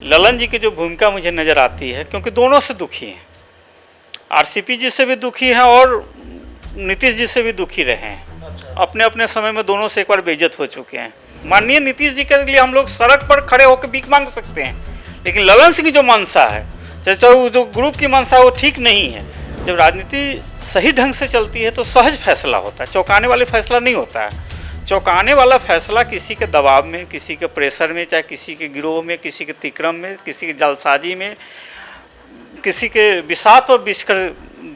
ललन जी की जो भूमिका मुझे नज़र आती है, क्योंकि दोनों से दुखी हैं, आरसीपी जी से भी दुखी हैं और नीतीश जी से भी दुखी रहे हैं। अच्छा। अपने अपने समय में दोनों से एक बार बेइज्जत हो चुके हैं। माननीय नीतीश जी के लिए हम लोग सड़क पर खड़े होकर भीख मांग सकते हैं, लेकिन ललन सिंह की जो मंशा है, चाहे जो ग्रुप की मंशा है, वो ठीक नहीं है। जब राजनीति सही ढंग से चलती है तो सहज फैसला होता है, चौंकाने वाले फैसला नहीं होता है। चौंकाने वाला फैसला किसी के दबाव में, किसी के प्रेशर में, चाहे किसी के गिरोह में, किसी के तिक्रम में, किसी की जालसाजी में, किसी के विषाद पर बिछ कर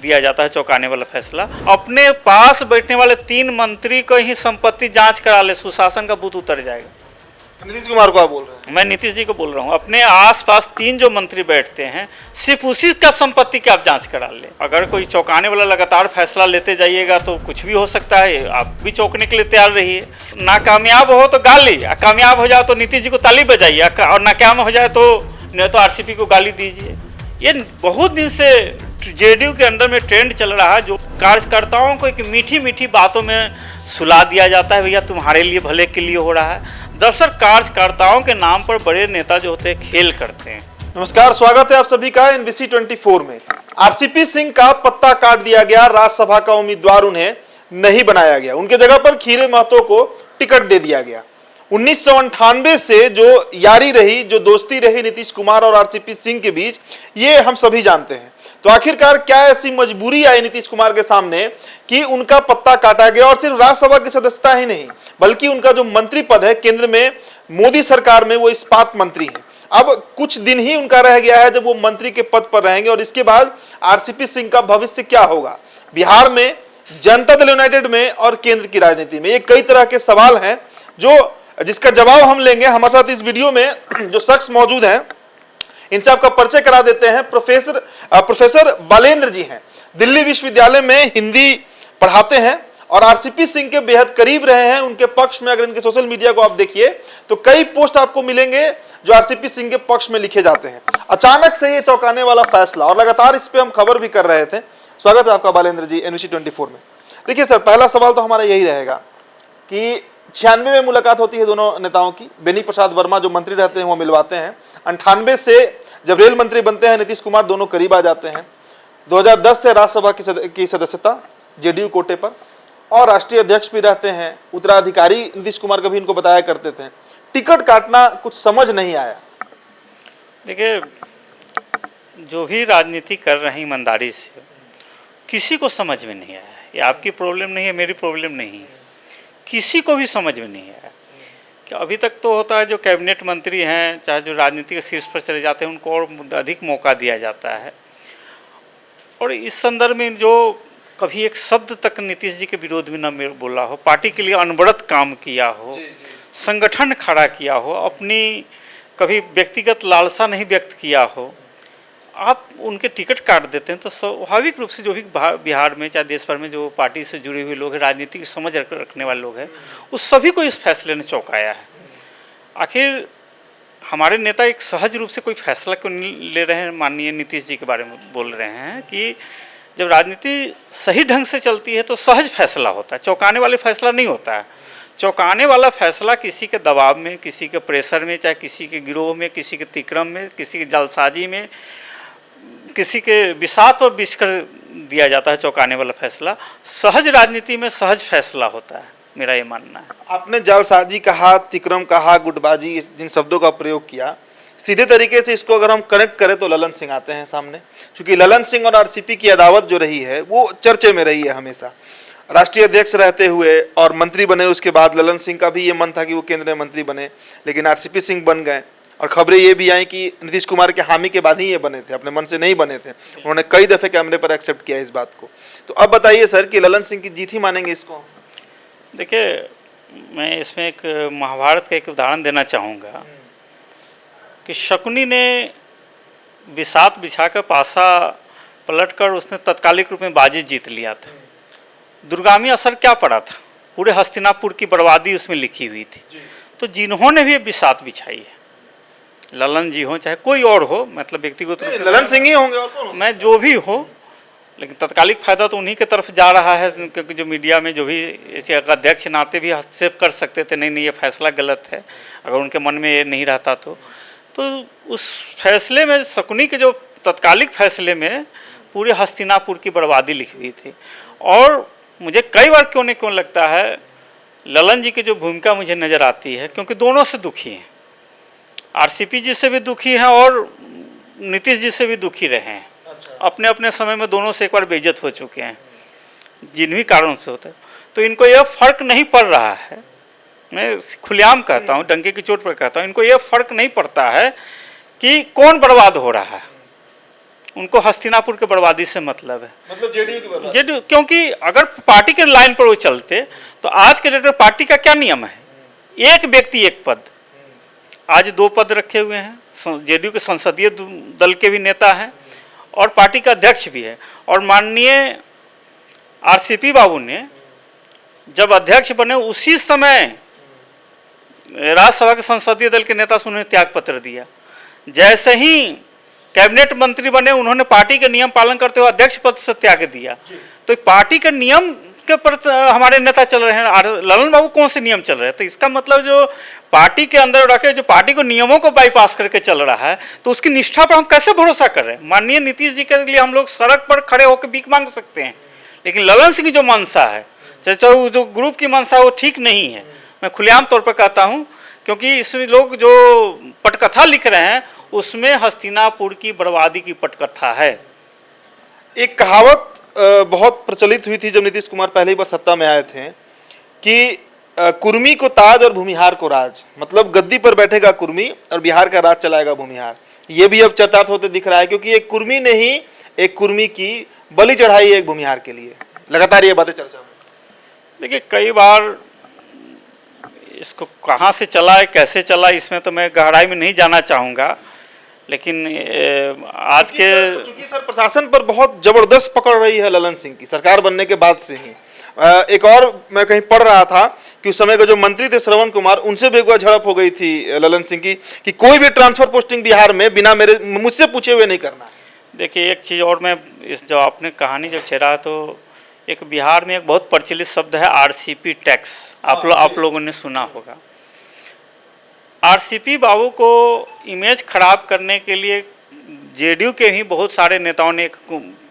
दिया जाता है। चौंकाने वाला फैसला अपने पास बैठने वाले 3 मंत्री को ही संपत्ति जांच करा ले, सुशासन का भूत उतर जाएगा। नीतीश कुमार को आप बोल रहे हैं? मैं नीतीश जी को बोल रहा हूँ। अपने आसपास 3 जो मंत्री बैठते हैं, सिर्फ उसी का संपत्ति की आप जांच करा ले। अगर कोई चौंकाने वाला लगातार फैसला लेते जाइएगा तो कुछ भी हो सकता है। आप भी चौंकने के लिए तैयार रहिए। नाकामयाब हो तो गाली, कामयाब हो जाए तो नीतीश जी को ताली बजाइए, और नाकाम हो जाए तो आरसीपी को गाली दीजिए। ये बहुत दिन से जेडीयू के अंदर में ट्रेंड चल रहा है, जो कार्यकर्ताओं को एक मीठी मीठी बातों में सुला दिया जाता है, भैया तुम्हारे लिए भले के लिए हो रहा है। दरअसल कार्यकर्ताओं के नाम पर बड़े नेता जो होते हैं खेल करते हैं। नमस्कार, स्वागत है आप सभी का एनबीसी 24 में। आरसीपी सिंह का पत्ता काट दिया गया, राज्यसभा का उम्मीदवार उन्हें नहीं बनाया गया, उनके जगह पर खीरे महतो को टिकट दे दिया गया। 1998 से जो यारी रही, जो दोस्ती रही नीतीश कुमार और आरसीपी सिंह के बीच, ये हम सभी जानते हैं। तो आखिरकार क्या ऐसी मजबूरी आई नीतीश कुमार के सामने कि उनका पत्ता काटा गया, और सिर्फ राज्यसभा की सदस्यता ही नहीं, बल्कि उनका जो मंत्री पद है केंद्र में मोदी सरकार में, वो इस्पात मंत्री है। अब कुछ दिन ही उनका रह गया है जब वो मंत्री के पद पर रहेंगे, और इसके बाद आरसीपी सिंह का भविष्य क्या होगा बिहार में, जनता दल यूनाइटेड में और केंद्र की राजनीति में। ये कई तरह के सवाल हैं जिसका जवाब हम लेंगे। हमारे साथ इस वीडियो में जो शख्स मौजूद हैं, इनसे आपका परिचय करा देते हैं। प्रोफेसर बालेंद्र जी हैं, दिल्ली विश्वविद्यालय में हिंदी पढ़ाते हैं और आरसीपी सिंह के बेहद करीब रहे हैं। उनके पक्ष में अगर इनके सोशल मीडिया को आप देखिए तो कई पोस्ट आपको मिलेंगे जो आरसीपी सिंह के पक्ष में लिखे जाते हैं। अचानक से ये चौंकाने वाला फैसला, और लगातार इस पे हम खबर भी कर रहे थे। स्वागत है आपका बालेंद्र जी एनबीसी 24 में। देखिए सर, पहला सवाल तो हमारा यही रहेगा कि 96 में मुलाकात होती है दोनों नेताओं की, बेनी प्रसाद वर्मा जो मंत्री रहते हैं वो मिलवाते हैं। 98 से जब रेल मंत्री बनते हैं नीतीश कुमार, दोनों करीब आ जाते हैं। 2010 से राज्यसभा की सदस्यता जेडीयू कोटे पर, और राष्ट्रीय अध्यक्ष भी रहते हैं। उत्तराधिकारी नीतीश कुमार कभी इनको बताया करते थे। टिकट काटना कुछ समझ नहीं आया। देखिए, जो भी राजनीति कर रहे हैं ईमानदारी से, किसी को समझ में नहीं आया। ये आपकी प्रॉब्लम नहीं है, मेरी प्रॉब्लम नहीं है, किसी को भी समझ में नहीं आया कि अभी तक तो होता है जो कैबिनेट मंत्री हैं, चाहे जो राजनीति के शीर्ष पर चले जाते हैं, उनको और अधिक मौका दिया जाता है। और इस संदर्भ में जो कभी एक शब्द तक नीतीश जी के विरोध में न बोला हो, पार्टी के लिए अनवरत काम किया हो, संगठन खड़ा किया हो, अपनी कभी व्यक्तिगत लालसा नहीं व्यक्त किया हो, आप उनके टिकट काट देते हैं तो स्वाभाविक रूप से जो भी बिहार में चाहे देश भर में जो पार्टी से जुड़े हुए लोग हैं, राजनीति की समझ रखने वाले लोग हैं, उस सभी को इस फैसले ने चौंकाया है। आखिर हमारे नेता एक सहज रूप से कोई फैसला क्यों नहीं ले रहे हैं? माननीय नीतीश जी के बारे में बोल रहे हैं कि जब राजनीति सही ढंग से चलती है तो सहज फैसला होता है, चौंकाने वाले फैसला नहीं होता है। चौंकाने वाला फैसला किसी के दबाव में, किसी के प्रेशर में, चाहे किसी के गिरोह में, किसी के तिक्रम में, किसी की जालसाजी में, किसी के विषाद पर बिछ कर दिया जाता है। चौंकाने वाला फैसला सहज राजनीति में सहज फैसला होता है, मेरा ये मानना है। आपने जालसाजी कहा, तिक्रम कहा, गुटबाजी, जिन शब्दों का प्रयोग किया, सीधे तरीके से इसको अगर हम कनेक्ट करें तो ललन सिंह आते हैं सामने, क्योंकि ललन सिंह और आरसीपी की अदावत जो रही है वो चर्चे में रही है हमेशा। राष्ट्रीय अध्यक्ष रहते हुए और मंत्री बने, उसके बाद ललन सिंह का भी ये मन था कि वो केंद्रीय मंत्री बने, लेकिन आरसीपी सिंह बन गए। और खबरें ये भी आई कि नीतीश कुमार के हामी के बाद ही ये बने थे, अपने मन से नहीं बने थे। उन्होंने कई दफ़े कैमरे पर एक्सेप्ट किया इस बात को। तो अब बताइए सर कि ललन सिंह की जीत ही मानेंगे इसको? देखिए, मैं इसमें एक महाभारत का एक उदाहरण देना चाहूँगा कि शकुनी ने बिसात बिछाकर पासा पलटकर उसने तत्कालिक रूप में बाजी जीत लिया था। दुर्गामी असर क्या पड़ा था? पूरे हस्तिनापुर की बर्बादी उसमें लिखी हुई थी। तो जिन्होंने भी बिसात बिछाई है, ललन जी हो चाहे कोई और हो, मतलब व्यक्तिगत रूप से ललन सिंह ही होंगे और कौन? मैं जो भी हो, लेकिन तत्कालिक फायदा तो उन्हीं के तरफ जा रहा है, क्योंकि जो मीडिया में जो भी ऐसे अध्यक्ष नाते भी हस्तक्षेप कर सकते थे, नहीं ये फैसला गलत है, अगर उनके मन में ये नहीं रहता तो उस फैसले में शकुनी के जो तत्कालिक फैसले में पूरे हस्तिनापुर की बर्बादी लिखी हुई थी। और मुझे कई बार क्यों नहीं क्यों लगता है ललन जी की जो भूमिका मुझे नज़र आती है, क्योंकि दोनों से दुखी हैं, आरसीपी जी से भी दुखी हैं और नीतीश जी से भी दुखी रहे हैं। अपने अपने समय में दोनों से एक बार बेइज्जत हो चुके हैं, जिन भी कारणों से होता है। तो इनको यह फ़र्क नहीं पड़ रहा है, मैं खुलेआम कहता हूँ, डंके की चोट पर कहता हूँ, इनको यह फ़र्क नहीं पड़ता है कि कौन बर्बाद हो रहा है। उनको हस्तिनापुर के बर्बादी से मतलब है, मतलब जेडीयू की बर्बादी। जेडीयू, क्योंकि अगर पार्टी के लाइन पर वो चलते तो आज के डेट में पार्टी का क्या नियम है, एक व्यक्ति एक पद। आज 2 पद रखे हुए हैं, जेडीयू के संसदीय दल के भी नेता हैं और पार्टी का अध्यक्ष भी है। और माननीय आरसीपी बाबू ने जब अध्यक्ष बने उसी समय राज्यसभा के संसदीय दल के नेता से उन्होंने त्याग पत्र दिया। जैसे ही कैबिनेट मंत्री बने उन्होंने पार्टी के नियम पालन करते हुए अध्यक्ष पद से त्याग दिया। तो पार्टी के नियम के पर हमारे नेता चल रहे हैं, ललन बाबू कौन से नियम चल रहे हैं? तो इसका मतलब जो पार्टी के अंदर रखे, जो पार्टी को नियमों को बाईपास करके चल रहा है, तो उसकी निष्ठा पर हम कैसे भरोसा कर रहे हैं? माननीय नीतीश जी के लिए हम लोग सड़क पर खड़े होकर भीख मांग सकते हैं, लेकिन ललन सिंह की जो मंशा है, चाहे जो ग्रुप की मंशा है, वो ठीक नहीं है। मैं खुलेआम तौर पर कहता हूँ, क्योंकि इसमें लोग जो पटकथा लिख रहे हैं उसमें हस्तिनापुर की बर्बादी की पटकथा है। एक कहावत बहुत प्रचलित हुई थी जब नीतीश कुमार पहली बार सत्ता में आए थे कि कुर्मी को ताज और भूमिहार को राज। मतलब गद्दी पर बैठेगा कुर्मी और बिहार का राज चलाएगा भूमिहार। ये भी अब चर्चार्थ होते दिख रहा है, क्योंकि एक कुर्मी ने ही एक कुर्मी की बलि चढ़ाई है एक भूमिहार के लिए। लगातार ये बातें चर्चा में। देखिए, कई बार इसको कहाँ से चला है, कैसे चला, इसमें तो मैं गहराई में नहीं जाना चाहूँगा, लेकिन आज के चूंकि सर प्रशासन पर बहुत जबरदस्त पकड़ रही है ललन सिंह की सरकार बनने के बाद से ही। एक और मैं कहीं पढ़ रहा था कि उस समय के जो मंत्री थे श्रवण कुमार, उनसे भी एक बार झड़प हो गई थी ललन सिंह की कि कोई भी ट्रांसफर पोस्टिंग बिहार में बिना मुझसे पूछे हुए नहीं करना। देखिए, एक चीज़ और मैं इस जो आपने कहानी जब छेड़ा, तो एक बिहार में एक बहुत प्रचलित शब्द है आरसीपी टैक्स। आप लोगों ने सुना होगा। आरसीपी बाबू को इमेज खराब करने के लिए जेडीयू के ही बहुत सारे नेताओं ने एक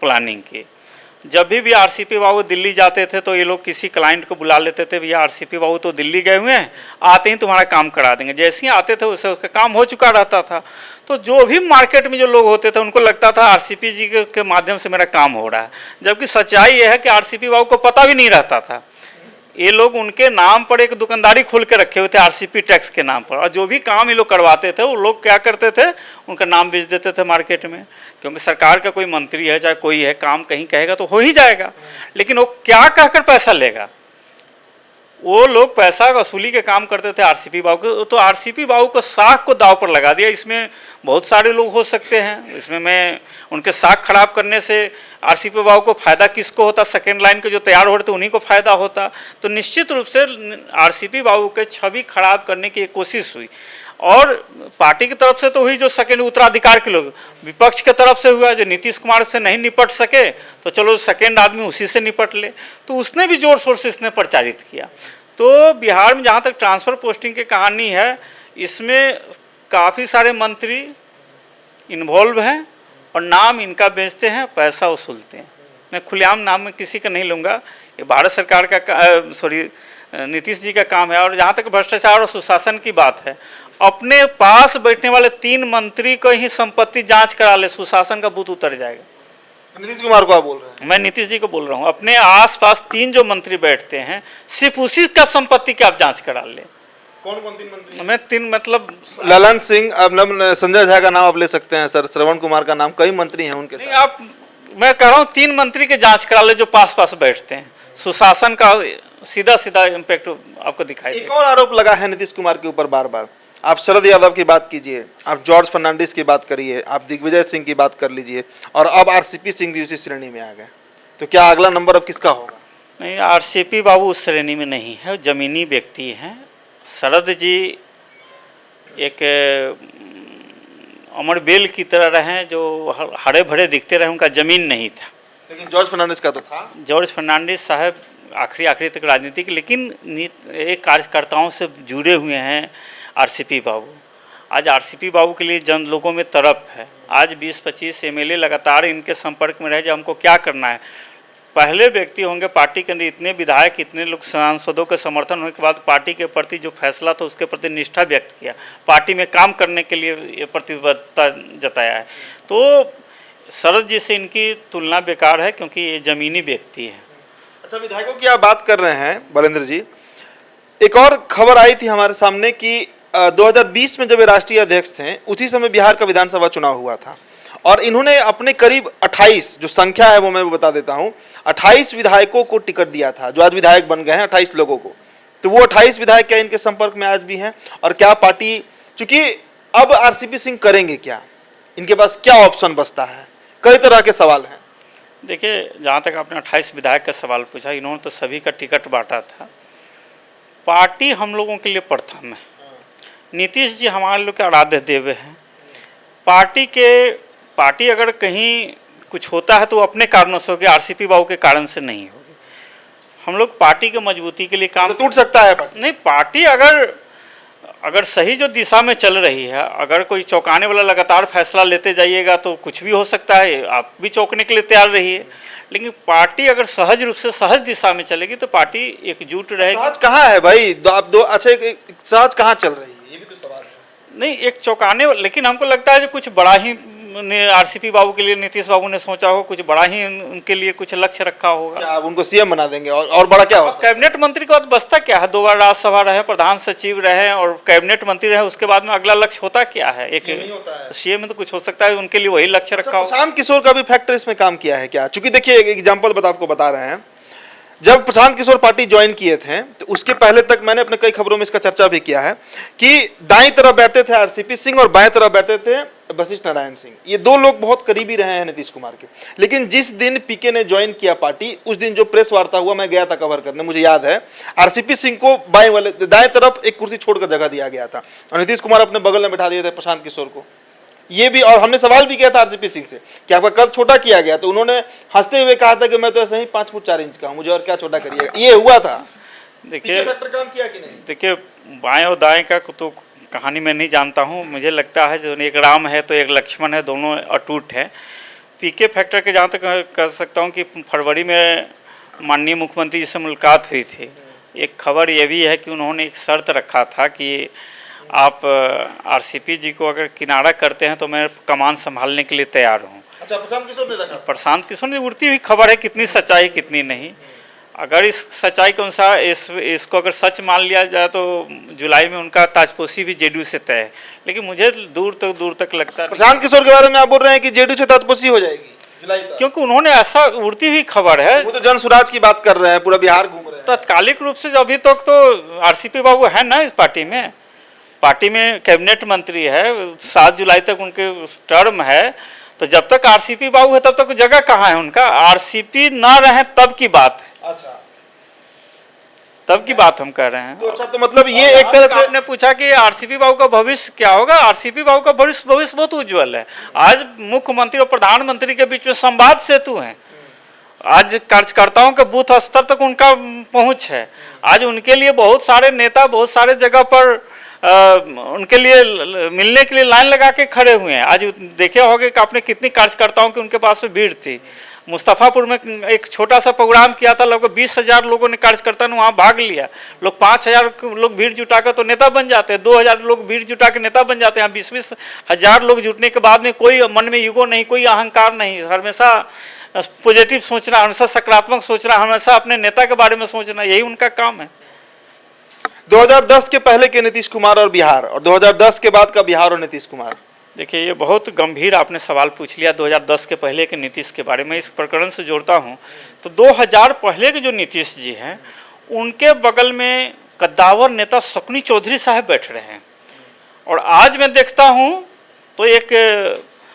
प्लानिंग की। जब भी आरसीपी बाबू दिल्ली जाते थे तो ये लोग किसी क्लाइंट को बुला लेते थे, भैया आरसीपी बाबू तो दिल्ली गए हुए हैं, आते ही तुम्हारा काम करा देंगे। जैसे ही आते थे उससे उसका काम हो चुका रहता था। तो जो भी मार्केट में जो लोग होते थे उनको लगता था आरसीपी जी के माध्यम से मेरा काम हो रहा है, जबकि सच्चाई यह है कि आरसीपी बाबू को पता भी नहीं रहता था। ये लोग उनके नाम पर एक दुकानदारी खोल के रखे हुए थे आरसीपी टैक्स के नाम पर, और जो भी काम ये लोग करवाते थे वो लोग क्या करते थे, उनका नाम बेच देते थे मार्केट में। क्योंकि सरकार का कोई मंत्री है चाहे कोई है, काम कहीं कहेगा तो हो ही जाएगा, लेकिन वो क्या कहकर पैसा लेगा? वो लोग पैसा वसूली के काम करते थे आरसीपी बाबू को। तो आरसीपी बाबू को साख को दाव पर लगा दिया। इसमें बहुत सारे लोग हो सकते हैं, इसमें मैं उनके साख खराब करने से आरसीपी बाबू को फ़ायदा किसको होता? सेकेंड लाइन के जो तैयार हो रहे थे उन्हीं को फ़ायदा होता। तो निश्चित रूप से आरसीपी बाबू के छवि खराब करने की एक कोशिश हुई, और पार्टी की तरफ से तो हुई, जो सेकेंड उत्तराधिकार के लोग, विपक्ष की तरफ से हुआ, जो नीतीश कुमार से नहीं निपट सके तो चलो सेकेंड आदमी उसी से निपट ले, तो उसने भी जोर शोर से इसने प्रचारित किया। तो बिहार में जहाँ तक ट्रांसफ़र पोस्टिंग की कहानी है, इसमें काफ़ी सारे मंत्री इन्वॉल्व हैं और नाम इनका बेचते हैं, पैसा वसूलते हैं। मैं खुलेआम नाम में किसी का नहीं लूँगा, ये भारत सरकार का नीतीश जी का काम है। और जहाँ तक भ्रष्टाचार और सुशासन की बात है, अपने पास बैठने वाले 3 मंत्री को ही संपत्ति जांच करा ले, सुशासन का बूथ उतर जाएगा। नीतीश कुमार को आप बोल रहे हैं? मैं नीतीश जी को बोल रहा हूँ। अपने आसपास 3 जो मंत्री बैठते हैं, सिर्फ उसी का संपत्ति की आप जांच करा ले। कौन 3 मंत्री? मैं 3 मतलब ललन सिंह, अब संजय झा का नाम आप ले सकते हैं सर, श्रवण कुमार का नाम, कई मंत्री हैं उनके साथ। आप, मैं कह रहा हूँ 3 मंत्री के जांच करा ले जो पास पास बैठते हैं, सुशासन का सीधा सीधा इम्पैक्ट आपको दिखाई देगा। एक और आरोप लगा है नीतीश कुमार के ऊपर बार बार। आप शरद यादव की बात कीजिए, आप जॉर्ज फर्नांडिस की बात करिए, आप दिग्विजय सिंह की बात कर लीजिए, और अब आरसीपी सिंह भी उसी श्रेणी में आ गए। तो क्या अगला नंबर अब किसका होगा? नहीं, आरसीपी बाबू उस श्रेणी में नहीं है, जमीनी व्यक्ति हैं। शरद जी एक अमर बेल की तरह रहे, जो हरे भरे दिखते रहे, उनका जमीन नहीं था। लेकिन जॉर्ज फर्नांडिस का तो था। जॉर्ज फर्नांडिस साहब आखिरी तक राजनीति के, लेकिन एक कार्यकर्ताओं से जुड़े हुए हैं आरसीपी बाबू। आज आरसीपी बाबू के लिए जन लोगों में तरफ है। आज 20-25 एमएलए लगातार इनके संपर्क में रहे, जो हमको क्या करना है। पहले व्यक्ति होंगे पार्टी के अंदर, इतने विधायक, इतने लोग सांसदों के समर्थन होने के बाद पार्टी के प्रति जो फैसला था उसके प्रति निष्ठा व्यक्त किया, पार्टी में काम करने के लिए प्रतिबद्धता जताया है। तो शरद जी से इनकी तुलना बेकार है, क्योंकि ये जमीनी व्यक्ति है। अच्छा, विधायकों की आप बात कर रहे हैं बलेंद्र जी, एक और खबर आई थी हमारे सामने कि 2020 में जब ये राष्ट्रीय अध्यक्ष थे, उसी समय बिहार का विधानसभा चुनाव हुआ था और इन्होंने अपने करीब 28, जो संख्या है वो मैं बता देता हूं, 28 विधायकों को टिकट दिया था, जो आज विधायक बन गए हैं 28 लोगों को। तो वो 28 विधायक क्या इनके संपर्क में आज भी हैं? और क्या पार्टी, चूंकि अब आरसीपी सिंह करेंगे क्या, इनके पास क्या ऑप्शन बचता है? कई तरह के सवाल हैं। देखिए, जहाँ तक आपने 28 विधायक का सवाल पूछा, इन्होंने तो सभी का टिकट बांटा था। पार्टी हम लोगों के लिए प्रथम है। नीतीश जी हमारे लोग के आराध्य देव हैं। पार्टी अगर कहीं कुछ होता है तो वो अपने कारणों से होगी, आरसीपी बाबू के कारण से नहीं होगी। हम लोग पार्टी के मजबूती के लिए काम, तो टूट सकता है पार्टी? नहीं, पार्टी अगर सही जो दिशा में चल रही है, अगर कोई चौंकाने वाला लगातार फैसला लेते जाइएगा तो कुछ भी हो सकता है। आप भी चौंकने के लिए तैयार रहिए, लेकिन पार्टी अगर सहज रूप से सहज दिशा में चलेगी तो पार्टी एकजुट रहेगी। सहज कहाँ है भाई? अच्छा, सहज कहाँ चल रही है, ये भी तो सवाल है। नहीं, एक चौंकाने, लेकिन हमको लगता है जो कुछ बड़ा ही आरसीपी बाबू के लिए नीतीश बाबू ने सोचा हो, कुछ बड़ा ही उनके लिए कुछ लक्ष्य रखा होगा। क्या आप उनको सीएम बना देंगे? और बड़ा क्या हो? कैबिनेट मंत्री के बाद बचता क्या है? 2 बार राज्यसभा रहे, प्रधान सचिव रहे और कैबिनेट मंत्री रहे, उसके बाद में अगला लक्ष्य होता क्या है? एक सीएम में तो कुछ हो सकता है, उनके लिए वही लक्ष्य रखा हो। प्रशांत किशोर का भी फैक्टर इसमें काम किया है क्या? चूंकि देखिए, एक एग्जाम्पल आपको बता रहे हैं, जब प्रशांत किशोर पार्टी ज्वाइन किए थे तो उसके पहले तक मैंने अपने कई खबरों में इसका चर्चा भी किया है कि दाईं तरफ बैठते थे आरसीपी सिंह और बाएं तरफ बैठते थे वशिष्ठ नारायण सिंह। ये दो लोग बहुत करीबी रहे हैं नीतीश कुमार के। लेकिन जिस दिन पीके ने ज्वाइन किया पार्टी, उस दिन जो प्रेस वार्ता हुआ, मैं गया था कवर करने, मुझे याद है, आरसीपी सिंह को दाएं तरफ एक कुर्सी छोड़कर जगह दिया गया था और नीतीश कुमार अपने बगल में बैठा दिए थे प्रशांत किशोर को। ये भी, और हमने सवाल भी किया था आरसीपी सिंह से कि आपका कद छोटा किया गया, तो उन्होंने हंसते हुए कहा था कि मैं तो ऐसे ही 5 फुट 4 इंच का हूं, मुझे और क्या छोटा करिएगा। ये हुआ था। देखिए, काम किया कि नहीं? देखिए, बाएं और दाएं का तो कहानी मैं नहीं जानता हूं। मुझे लगता है जो एक राम है तो एक लक्ष्मण है, दोनों अटूट हैं। पीके फैक्टर के जहाँ तक कह सकता हूं कि फरवरी में माननीय मुख्यमंत्री जी से मुलाकात हुई थी। एक खबर ये भी है कि उन्होंने एक शर्त रखा था कि आप आरसीपी जी को अगर किनारा करते हैं तो मैं कमान संभालने के लिए तैयार हूँ। अच्छा, प्रशांत किशोर ने रखा? प्रशांत किशोर ने, उड़ती हुई खबर है, कितनी सच्चाई कितनी नहीं। अगर इस सच्चाई के अनुसार इसको अगर सच मान लिया जाए तो जुलाई में उनका ताजपोशी भी जेडीयू से तय है। लेकिन मुझे दूर तक लगता है प्रशांत किशोर के बारे में आप बोल रहे हैं कि जेडीयू से ताजपोशी हो जाएगी जुलाई तक, क्योंकि उन्होंने ऐसा, उड़ती हुई खबर है। वो तो जन स्वराज की बात कर रहे हैं, पूरा बिहार घूम रहे हैं। तात्कालिक रूप से अभी तक तो आरसीपी बाबू है ना इस पार्टी में कैबिनेट मंत्री है, 7 जुलाई तक उनके टर्म है। तो जब तक आरसीपी बाबू है तब तक जगह कहाँ है उनका? आरसीपी ना रहे तब की बात है। अच्छा, तब की बात हम कह रहे हैं। तो अच्छा, तो मतलब ये एक तरह से आपने पूछा कि आरसीपी बाबू का भविष्य क्या होगा। आरसीपी बाबू का भविष्य बहुत उज्जवल है। आज मुख्यमंत्री और प्रधानमंत्री के बीच में संवाद सेतु है। आज कार्यकर्ताओं के बूथ स्तर तक उनका पहुंच है। आज उनके लिए बहुत सारे नेता बहुत सारे जगह पर उनके लिए मिलने के लिए लाइन लगा के खड़े हुए हैं। आज देखे होंगे कि आपने कितनी कार्यकर्ताओं की उनके पास में भीड़ थी। मुस्तफ़ापुर में एक छोटा सा प्रोग्राम किया था, लगभग 20,000 लोगों ने, कार्यकर्ता ने वहाँ भाग लिया। लोग 5,000 लोग भीड़ जुटाकर तो नेता बन जाते हैं, 2,000 लोग भीड़ जुटा के नेता बन जाते हैं। 20-20 हज़ार लोग जुटने के बाद में कोई मन में ईगो नहीं, कोई अहंकार नहीं, हमेशा पॉजिटिव सोचना, हमेशा सकारात्मक सोचना, हमेशा अपने नेता के बारे में सोचना, यही उनका काम है। 2010 के पहले के नीतीश कुमार और बिहार, और 2010 के बाद का बिहार और नीतीश कुमार। देखिए, ये बहुत गंभीर आपने सवाल पूछ लिया 2010 के पहले के नीतीश के बारे में। इस प्रकरण से जोड़ता हूँ तो 2000 पहले के जो नीतीश जी हैं, उनके बगल में कद्दावर नेता शकुनी चौधरी साहब बैठ रहे हैं, और आज मैं देखता हूँ तो एक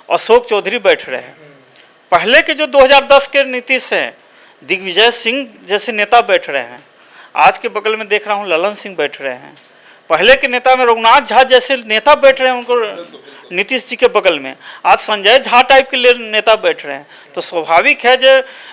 अशोक चौधरी बैठ रहे हैं। पहले के जो 2010 के नीतीश हैं, दिग्विजय सिंह जैसे नेता बैठ रहे हैं। आज के बगल में देख रहा हूँ ललन सिंह बैठ रहे हैं। पहले के नेता में रघुनाथ झा जैसे नेता बैठ रहे हैं उनको नीतीश जी के बगल में, आज संजय झा टाइप के नेता बैठ रहे हैं। तो स्वाभाविक है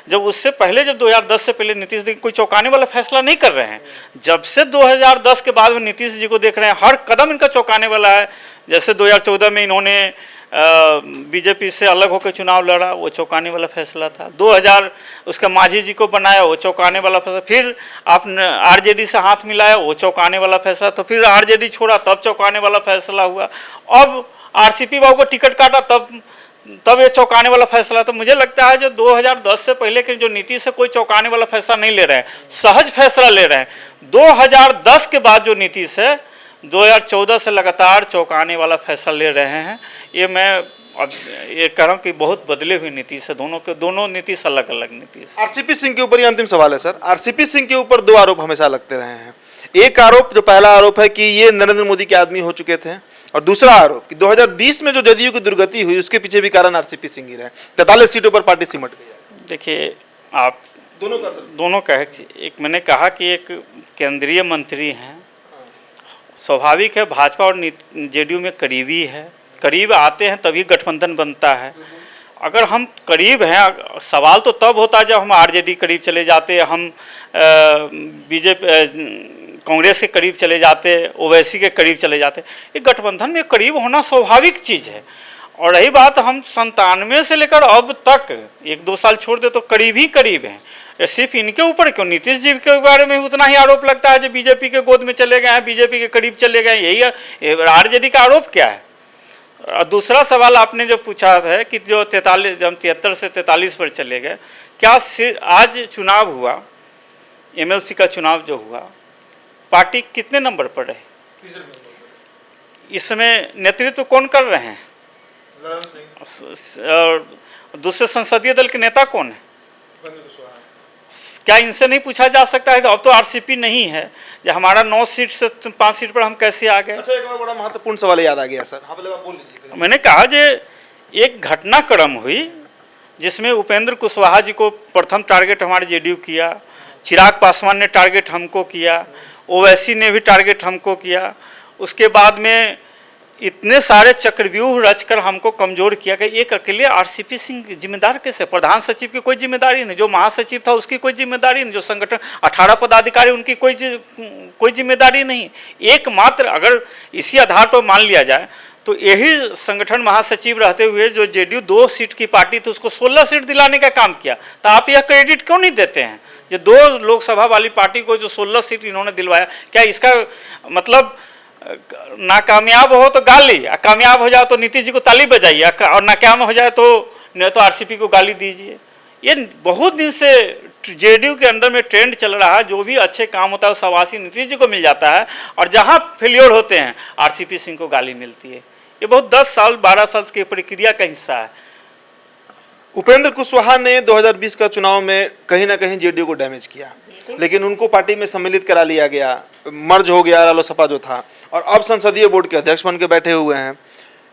जब उससे पहले, जब 2010 से पहले नीतीश जी कोई चौंकाने वाला फैसला नहीं कर रहे हैं, जब से 2010 के बाद में नीतीश जी को देख रहे हैं, हर कदम इनका चौंकाने वाला है। जैसे 2014 में इन्होंने बीजेपी से अलग होकर चुनाव लड़ा, वो चौंकाने वाला फैसला था। 2000 उसका मांझी जी को बनाया, वो चौंकाने वाला फैसला। फिर आपने आरजेडी से हाथ मिलाया, वो चौंकाने वाला फैसला। तो फिर आरजेडी छोड़ा, तब चौंकाने वाला फैसला हुआ। अब आरसीपी बाबू को टिकट काटा, तब ये चौंकाने वाला फैसला। तो मुझे लगता है जो 2010 से पहले के जो नीति से कोई चौंकाने वाला फैसला नहीं ले रहे हैं, सहज फैसला ले रहे हैं। 2010 के बाद जो नीति से 2014 से लगातार चौंकाने वाला फैसला ले रहे हैं। ये मैं अब ये कह रहा हूँ कि बहुत बदले हुए नीति से, दोनों नीति से अलग अलग नीति से। आरसीपी सिंह के ऊपर ये अंतिम सवाल है सर। आरसीपी सिंह के ऊपर दो आरोप हमेशा लगते रहे हैं। एक आरोप, जो पहला आरोप है कि ये नरेंद्र मोदी के आदमी हो चुके थे, और दूसरा आरोप कि 2020 में जो जदयू की दुर्गति हुई उसके पीछे भी कारण आरसीपी सिंह ही रहे। 43 सीटों पर पार्टी सिमट गई। देखिए, आप दोनों का है। एक मैंने कहा कि एक केंद्रीय मंत्री हैं, स्वाभाविक है भाजपा और जेडीयू में करीबी है, करीब आते हैं तभी गठबंधन बनता है। अगर हम करीब हैं, सवाल तो तब होता है जब हम आरजेडी करीब चले जाते, हम बीजेपी कांग्रेस के करीब चले जाते, ओवैसी के करीब चले जाते। ये गठबंधन में करीब होना स्वाभाविक चीज़ है। और रही बात, हम 97 से लेकर अब तक 1-2 साल छोड़ दे तो करीब ही करीब हैं। सिर्फ इनके ऊपर क्यों, नीतीश जी के बारे में उतना ही आरोप लगता है जो बीजेपी के गोद में चले गए हैं, बीजेपी के करीब चले गए। यही आरजेडी का आरोप क्या है। और दूसरा सवाल आपने जो पूछा है कि जो 73 से 43 पर चले गए, क्या आज चुनाव हुआ, एमएलसी का चुनाव जो हुआ, पार्टी कितने नंबर पर रहे? इसमें नेतृत्व कौन कर रहे हैं? और दूसरे संसदीय दल के नेता कौन है? क्या इनसे नहीं पूछा जा सकता है? तो अब तो आरसीपी नहीं है, जब हमारा 9 सीट से 5 सीट पर हम कैसे आ गए? अच्छा, एक और बड़ा महत्वपूर्ण सवाल याद आ गया सर। हाँ, बोल लीजिए। मैंने कहा जो एक घटनाक्रम हुई जिसमें उपेंद्र कुशवाहा जी को प्रथम टारगेट हमारे जेडीयू किया, चिराग पासवान ने टारगेट हमको किया, ओवैसी ने भी टारगेट हमको किया। उसके बाद में इतने सारे चक्रव्यूह रचकर हमको कमज़ोर किया कि एक अकेले आरसीपी सिंह जिम्मेदार कैसे? प्रधान सचिव की कोई जिम्मेदारी नहीं, जो महासचिव था उसकी कोई जिम्मेदारी नहीं, जो संगठन 18 पदाधिकारी उनकी कोई जिम्मेदारी नहीं। एकमात्र अगर इसी आधार पर मान लिया जाए तो यही संगठन महासचिव रहते हुए जो जेडीयू 2 सीट की पार्टी थी उसको 16 सीट दिलाने का काम किया। तो आप यह क्रेडिट क्यों नहीं देते हैं? जो 2 लोकसभा वाली पार्टी को जो 16 सीट इन्होंने दिलवाया, क्या इसका मतलब नाकामयाब हो तो गाली, कामयाब हो जाए तो नीतीश जी को ताली बजाइए, और नाकाम हो जाए तो आरसीपी को गाली दीजिए? ये बहुत दिन से जेडीयू के अंदर में ट्रेंड चल रहा है। जो भी अच्छे काम होता है शाबाशी नीतीश जी को मिल जाता है, और जहाँ फेलियर होते हैं आरसीपी सिंह को गाली मिलती है। ये बहुत 10 साल 12 साल की प्रक्रिया का हिस्सा है। उपेंद्र कुशवाहा ने 2020 का चुनाव में कहीं ना कहीं जेडीयू को डैमेज किया, लेकिन उनको पार्टी में सम्मिलित करा लिया गया, मर्ज हो गया रालोसपा जो था, और अब संसदीय बोर्ड के अध्यक्ष बन के बैठे हुए हैं।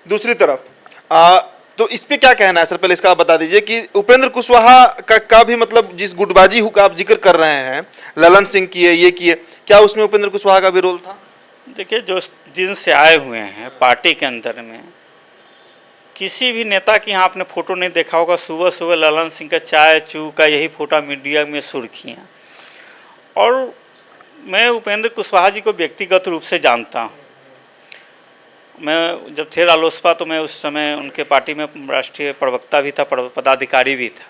दूसरी तरफ तो इस पे क्या कहना है सर? पहले इसका आप बता दीजिए कि उपेंद्र कुशवाहा का भी मतलब जिस गुटबाजी का आप जिक्र कर रहे हैं, ललन सिंह किए, ये किए, क्या उसमें उपेंद्र कुशवाहा का भी रोल था? देखिए, जो दिन से आए हुए हैं पार्टी के अंदर में, किसी भी नेता की यहाँ आपने फोटो नहीं देखा होगा, सुबह सुबह ललन सिंह का चाय चू का यही फोटो मीडिया में सुर्खियाँ। और मैं उपेंद्र कुशवाहा जी को व्यक्तिगत रूप से जानता हूँ। मैं जब थे रालोसपा तो मैं उस समय उनके पार्टी में राष्ट्रीय प्रवक्ता भी था, पदाधिकारी भी था,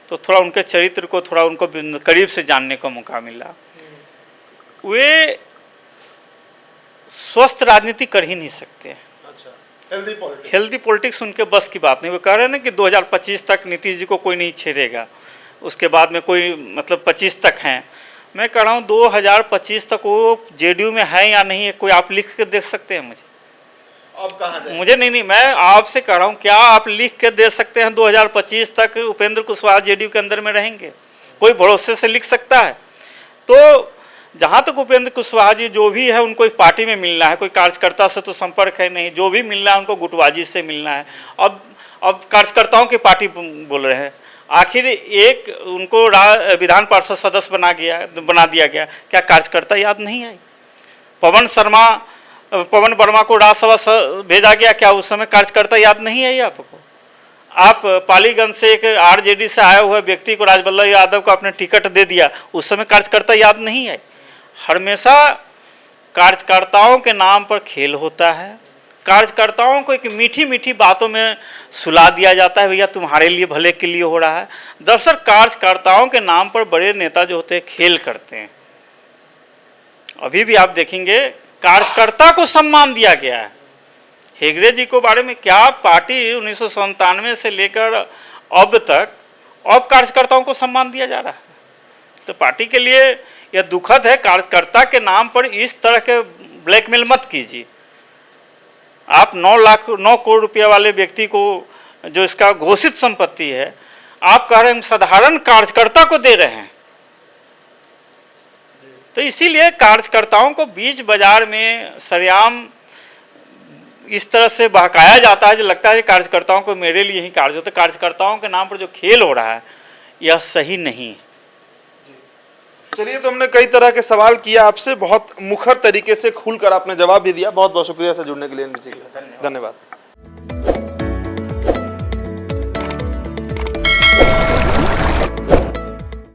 तो थोड़ा उनके चरित्र को थोड़ा उनको करीब से जानने का मौका मिला। वे स्वस्थ राजनीति कर ही नहीं सकते। हेल्दी पॉलिटिक्स उनके बस की बात नहीं। वो कह रहे हैं ना कि 2025 तक नीतीश जी को कोई नहीं छेड़ेगा, उसके बाद में कोई मतलब 25 तक हैं। मैं कह रहा हूँ 2025 तक वो जेडीयू में है या नहीं है, कोई आप लिख के दे सकते हैं मुझे? अब कहाँ जाए? मुझे नहीं, मैं आपसे कह रहा हूँ, क्या आप लिख के दे सकते हैं 2025 तक उपेंद्र कुशवाहा जेडीयू के अंदर में रहेंगे? कोई भरोसे से लिख सकता है? तो जहाँ तक उपेंद्र कुशवाहा जी जो भी है उनको इस पार्टी में मिलना है, कोई कार्यकर्ता से तो संपर्क है नहीं, जो भी मिलना है उनको गुटबाजी से मिलना है। अब कार्यकर्ताओं की पार्टी बोल रहे हैं, आखिर एक उनको विधान पार्षद सदस्य बना दिया गया, क्या कार्यकर्ता याद नहीं आई? पवन वर्मा को राज्यसभा भेजा गया, क्या उस समय कार्यकर्ता याद नहीं है आपको? आप पालीगंज से एक आरजेडी से आया हुआ व्यक्ति को, राजवल्लभ यादव को आपने टिकट दे दिया, उस समय कार्यकर्ता याद नहीं है? हमेशा कार्यकर्ताओं के नाम पर खेल होता है। कार्यकर्ताओं को एक मीठी मीठी बातों में सुला दिया जाता है, भैया तुम्हारे लिए भले के लिए हो रहा है। दरअसल कार्यकर्ताओं के नाम पर बड़े नेता जो होते हैं खेल करते हैं। अभी भी आप देखेंगे कार्यकर्ता को सम्मान दिया गया है। हेगड़े जी को बारे में क्या, पार्टी 1997 से लेकर अब तक अब कार्यकर्ताओं को सम्मान दिया जा रहा है। तो पार्टी के लिए यह दुखद है। कार्यकर्ता के नाम पर इस तरह के ब्लैकमेल मत कीजिए। आप 9 करोड़ रुपया वाले व्यक्ति को, जो इसका घोषित संपत्ति है, आप कह रहे हैं हम साधारण कार्यकर्ता को दे रहे हैं। तो इसीलिए कार्यकर्ताओं को बीच बाजार में सरेआम इस तरह से बहकाया जाता है, जो लगता है कार्यकर्ताओं को मेरे लिए ही कार्य होता है। कार्यकर्ताओं के नाम पर जो खेल हो रहा है यह सही नहीं है। चलिए, तो हमने कई तरह के सवाल किया आपसे, बहुत मुखर तरीके से खुलकर आपने जवाब भी दिया। बहुत बहुत शुक्रिया सर जुड़ने के लिए एनबीसी के साथ। धन्यवाद।